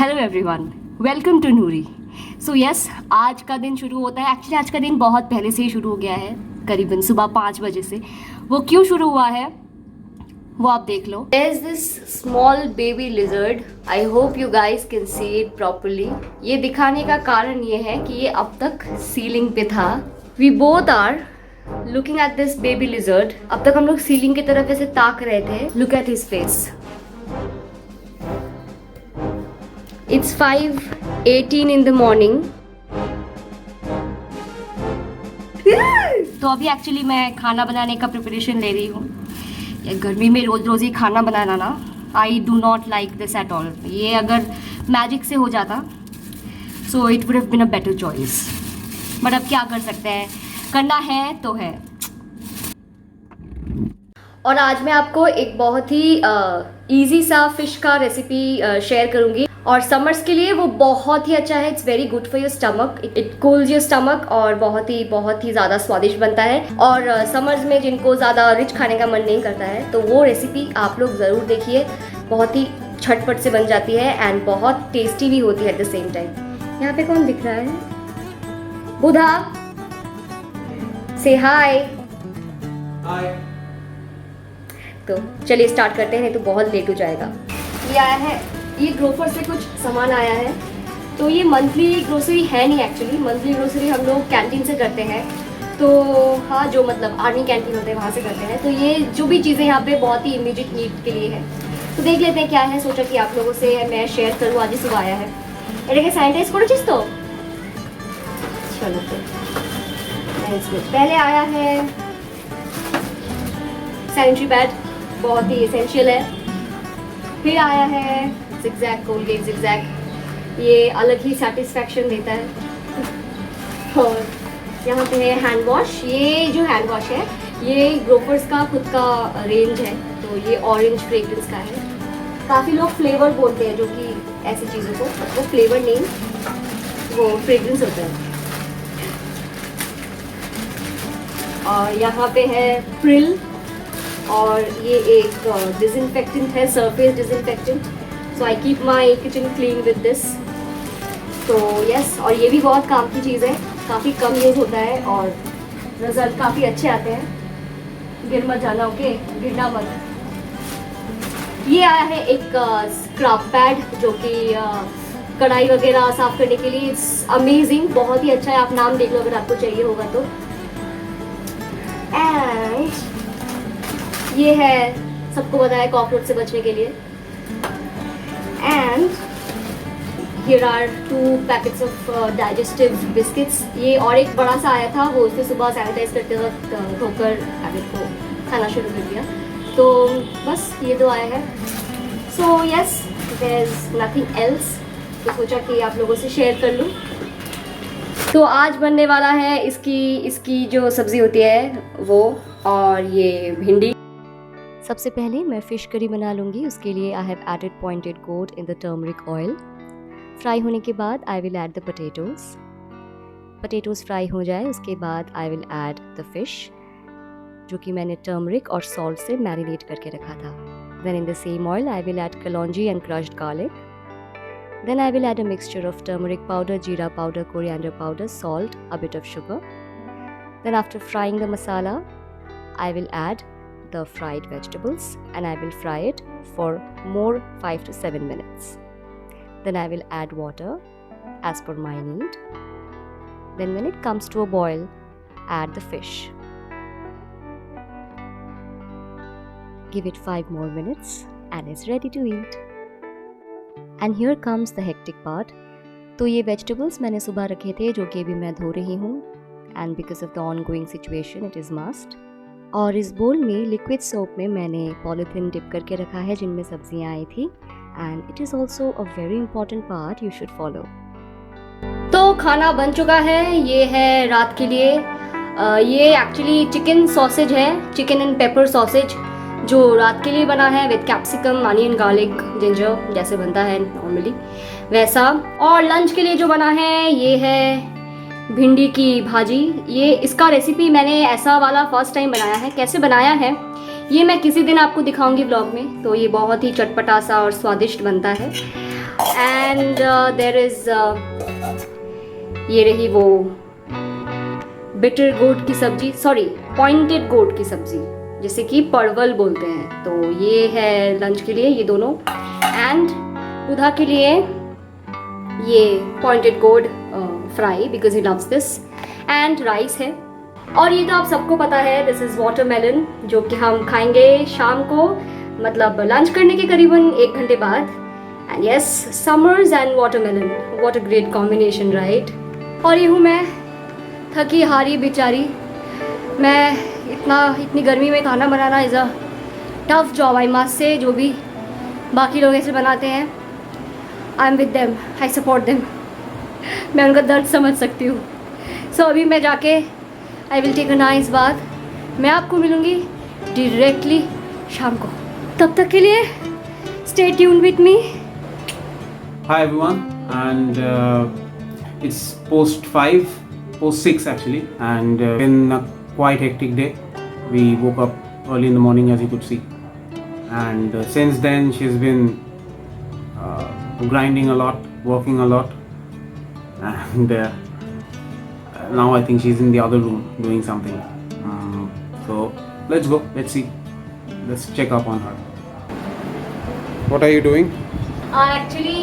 Hello everyone, welcome to Noori. So yes, आज का दिन शुरू होता है। एक्चुअली आज का दिन बहुत पहले से ही शुरू हो गया है, करीबन सुबह 5 बजे से। वो क्यों शुरू हुआ है वो आप देख लो। There is this small baby lizard. I hope you guys can see it properly. ये दिखाने का कारण ये है कि ये अब तक सीलिंग पे था। We both are looking at this baby lizard. अब तक हम लोग सीलिंग की तरफ ऐसे ताक रहे थे। Look at his face. It's 5:18 in the morning. तो अभी एक्चुअली मैं खाना बनाने का प्रिपरेशन ले रही हूँ। ये गर्मी में रोज़ रोज़ ही खाना बनाना ना, I do not like this at all. ये अगर मैजिक से हो जाता so it would have been a better choice, but अब क्या कर सकते हैं, करना है तो है। और आज मैं आपको एक बहुत ही इजी सा फिश का रेसिपी शेयर करूंगी, और समर्स के लिए वो बहुत ही अच्छा है। It's very good for your stomach, it cools your stomach, और बहुत ही ज़्यादा स्वादिष्ट बनता है। और समर्स में जिनको ज़्यादा रिच खाने का मन नहीं करता है तो वो रेसिपी आप लोग ज़रूर देखिए। बहुत ही झटपट से बन जाती है एंड बहुत टेस्टी भी होती है एट द सेम टाइम। यहाँ पे कौन दिख रहा है? बुधा, से हाय। हाय। तो चलिए स्टार्ट करते हैं, नहीं तो बहुत लेट हो जाएगा। ये आया है, ये ग्रोफर से कुछ सामान आया है। तो ये मंथली ग्रोसरी है नहीं, एक्चुअली मंथली ग्रोसरी हम लोग कैंटीन से करते हैं। तो हाँ, जो मतलब आर्मी कैंटीन होते हैं वहाँ से करते हैं। तो ये जो भी चीज़ें यहाँ पे बहुत ही इमीडिएट नीड के लिए है। तो देख लेते हैं क्या है। सोचा कि आप लोगों से मैं शेयर करूँ, आज ही सुबह आया है। এটাকে सैनिटाइज करो चीज़। तो चलो पहले आया है सैनिटरी पैड, बहुत ही एसेंशियल है। फिर आया है जिगजैग कोलगेट जिगजैग, ये अलग ही सेटिस्फैक्शन देता है। और यहाँ पे है हैंड वॉश। ये जो हैंड वॉश है ये ग्रोफर्स का खुद का रेंज है, तो ये ऑरेंज फ्रेग्रेंस का है। काफ़ी लोग फ्लेवर बोलते हैं, जो कि ऐसी चीज़ों को, वो फ्लेवर नहीं, वो फ्रेग्रेंस होता है। और यहाँ पे है प्रिल, और ये एक डिसइंफेक्टेंट है, surface disinfectant. So I keep my kitchen clean with this. तो यस, और ये भी बहुत काम की चीज़ है, काफ़ी कम यूज़ होता है और रिजल्ट काफ़ी अच्छे आते हैं। गिर मत जाना, ओके, गिरना मत। ये आया है एक स्क्रब पैड, जो कि कढ़ाई वगैरह साफ़ करने के लिए। इट्स अमेजिंग, बहुत ही अच्छा है। आप नाम देख लो अगर आपको चाहिए होगा तो। एंड ये है, सबको पता है, कॉकरोच से बचने के लिए। And here are 2 packets of digestive biscuits. ये और एक बड़ा सा आया था, वो उससे सुबह सैनिटाइज करते वक्त धोकर पैकेट को खाना शुरू कर दिया। तो बस ये 2 आए हैं। So yes, there is nothing else. तो सोचा कि आप लोगों से शेयर कर लूँ। तो आज बनने वाला है इसकी जो सब्ज़ी होती है वो, और ये भिंडी। सबसे पहले मैं फ़िश करी बना लूँगी। उसके लिए I have added pointed gourd in the turmeric oil. Fry होने के बाद I will add the potatoes fry हो जाए उसके बाद I will add the fish, जो कि मैंने टर्मरिक और सॉल्ट से मैरिनेट करके रखा था। Then in the same oil I will add kalonji and crushed garlic. Then I will add a mixture of turmeric powder, jeera powder, coriander powder, salt, a bit of sugar. Then after frying the masala, I will add the fried vegetables and I will fry it for more 5 to 7 minutes. Then I will add water as per my need. Then when it comes to a boil, add the fish. Give it 5 more minutes and it's ready to eat. And here comes the hectic part. तो ये vegetables मैंने सुबह रखे थे, जो कि अभी मैं धो रही हूँ, and because of the on going situation it is must. और इस बोल में लिक्विड सोप में मैंने पॉलीथीन डिप करके रखा है जिनमें सब्जियाँ आई थी, and it is also a very important part you should follow. तो खाना बन चुका है, ये है रात के लिए। ये एक्चुअली चिकन सॉसेज है, चिकन एंड पेपर सॉसेज, जो रात के लिए बना है with capsicum, onion, garlic, ginger, जैसे बनता है नॉर्मली वैसा। और लंच के लिए जो बना है ये है भिंडी की भाजी। ये इसका रेसिपी मैंने ऐसा वाला फर्स्ट टाइम बनाया है। कैसे बनाया है ये मैं किसी दिन आपको दिखाऊंगी व्लॉग में। तो ये बहुत ही चटपटा सा और स्वादिष्ट बनता है। एंड देयर इज ये रही वो बिटर गोट की सब्जी, सॉरी पॉइंटेड गोट की सब्जी, जैसे कि परवल बोलते हैं। तो ये है लंच के लिए ये दोनों, एंड उधा के लिए ये pointed gourd fry because he loves this, and rice है। और ये तो आप सबको पता है, दिस इज़ वाटरमेलन, जो कि हम खाएंगे शाम को, मतलब लंच करने के करीबन 1 घंटे बाद। And yes, summers and watermelon, what a great combination, right. और ये हूँ मैं, थकी हारी बेचारी। मैं इतनी गर्मी में खाना बनाना is a tough job, I must say. जो भी बाकी लोग ऐसे बनाते हैं, I am with them, I support them, मैं उनका दर्द समझ सकती हूँ। सो अभी मैं जाके I will take a nice bath. मैं आपको मिलूँगी डायरेक्टली शाम को, तब तक के लिए stay tuned with me. Hi everyone, and it's post 6 actually, and been a quite hectic day. We woke up early in the morning, as you could see, and since then she's been grinding a lot, working a lot, and now I think she's in the other room doing something. So let's go, let's see, let's check up on her. What are you doing? Actually,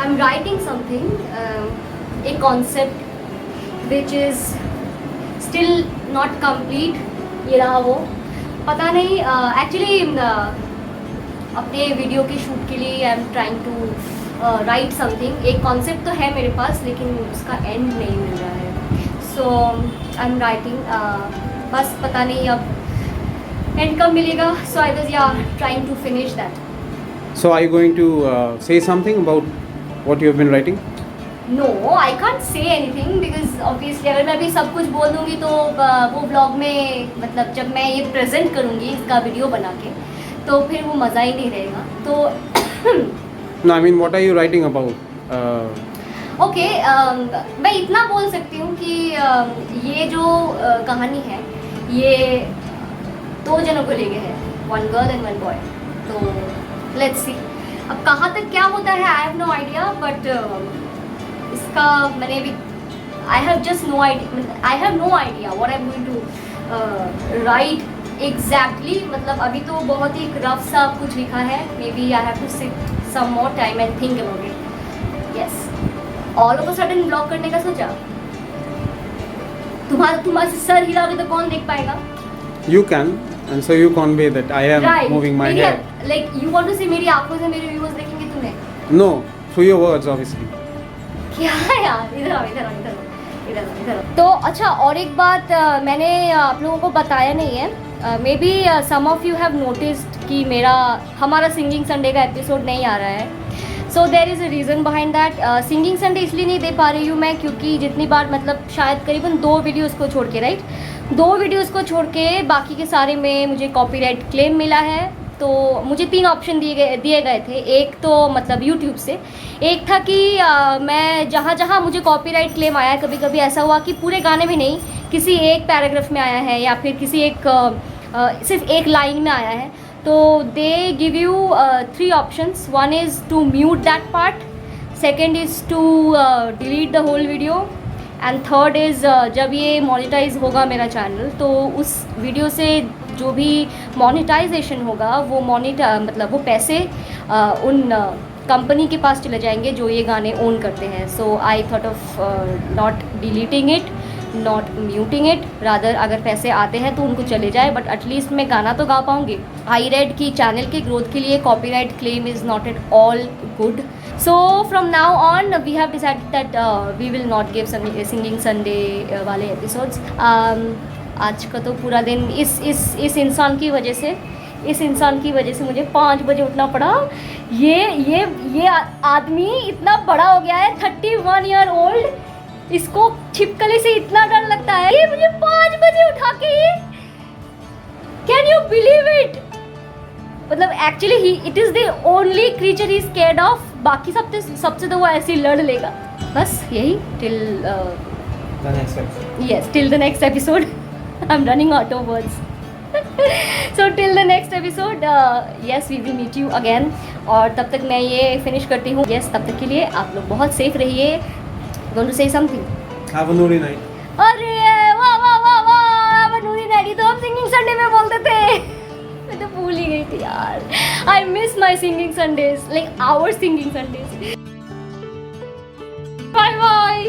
I'm writing something, a concept which is still not complete. ये रहा वो, पता नहीं actually अपने video के shoot के लिए I am trying to write something. एक कॉन्सेप्ट तो है मेरे पास, लेकिन उसका एंड नहीं मिल रहा है। सो आई एम राइटिंग, बस पता नहीं अब एंड कब मिलेगा। So I was trying to finish that. So are you going to say something about what you have been writing? No, I can't say anything because obviously अगर मैं अभी सब कुछ बोल दूँगी तो वो ब्लॉग में, मतलब जब मैं ये प्रेजेंट करूँगी इसका वीडियो बना के, तो फिर वो मज़ा ही नहीं रहेगा। तो No, I mean, what are you writing about? Okay, मैं इतना बोल सकती हूँ कि ये जो कहानी है ये 2 जनों को लेके है, 1 गर्ल एंड 1 बॉय। तो लेट्स सी अब कहाँ तक क्या होता है, I have no idea, but इसका मैंने भी I have no idea what I am going to write exactly. मतलब अभी तो बहुत ही रफ सा कुछ लिखा है, maybe I have to sit some more time and think about it. Yes, all of a sudden blog करने का सोचा, तुम्हारा सर हिलाओगे तो कौन देख पाएगा? You can, and so you convey that I am moving my head. Like you want to say मेरी आंखों से मेरे व्यूअर्स देखेंगे तुम्हें? No, through your words, obviously. क्या यार, इधर आओ। तो अच्छा, और एक बात मैंने आप लोगों को बताया नहीं है, maybe some of you have noticed कि हमारा सिंगिंग संडे का एपिसोड नहीं आ रहा है। So there is a reason behind that. Singing Sunday इसलिए नहीं दे पा रही हूँ मैं, क्योंकि जितनी बार, मतलब शायद करीबन 2 वीडियोज़ को छोड़ के, राइट, 2 वीडियोज़ को छोड़ के बाकी के सारे में मुझे कॉपीराइट क्लेम मिला है। तो मुझे 3 ऑप्शन दिए गए थे। एक तो मतलब यूट्यूब से, एक था कि मैं जहाँ मुझे कॉपीराइट क्लेम आया है, कभी कभी ऐसा हुआ कि पूरे गाने में नहीं, किसी एक पैराग्राफ में आया है, या फिर किसी सिर्फ एक लाइन में आया है। तो they give you 3 options. 1 is to mute that part, second is to delete the whole video, and third is जब ये मोनेटाइज होगा मेरा चैनल, तो उस वीडियो से जो भी मोनेटाइजेशन होगा वो मतलब वो पैसे उन कंपनी के पास चले जाएंगे जो ये गाने ओन करते हैं। So I thought of not deleting it, not muting it, rather अगर पैसे आते हैं तो उनको चले जाए, बट एटलीस्ट मैं गाना तो गा पाऊँगी। आई रेड कि चैनल के ग्रोथ के लिए copyright claim is not at all good. So from now on we have decided that we will not give singing Sunday वाले एपिसोड्स। आज का तो पूरा दिन इस इंसान की वजह से मुझे 5 बजे उठना पड़ा। ये आदमी इतना बड़ा हो गया है, 31 ईयर ओल्ड, इसको छिपकली से इतना डर लगता है, ये मुझे 5 बजे उठा के, कैन यू बिलीव इट? मतलब actually it is the only creature he scared of, बाकी सबसे तो वो ऐसे ही लड़ लेगा। बस यही till the next episode. I am running out of words. So till the next episode yes we will meet you again. और तब तक मैं ये फिनिश करती हूँ. यस, तब तक के लिए आप लोग बहुत सेफ रहिए. Going to say something. Have a nuri night. अरे वाह वाह वाह वाह, मनूरी नैडी तो हम सिंगिंग संडे में बोलते थे. मैं तो भूल ही गई थी यार. I miss my singing Sundays, like our singing Sundays. Bye bye.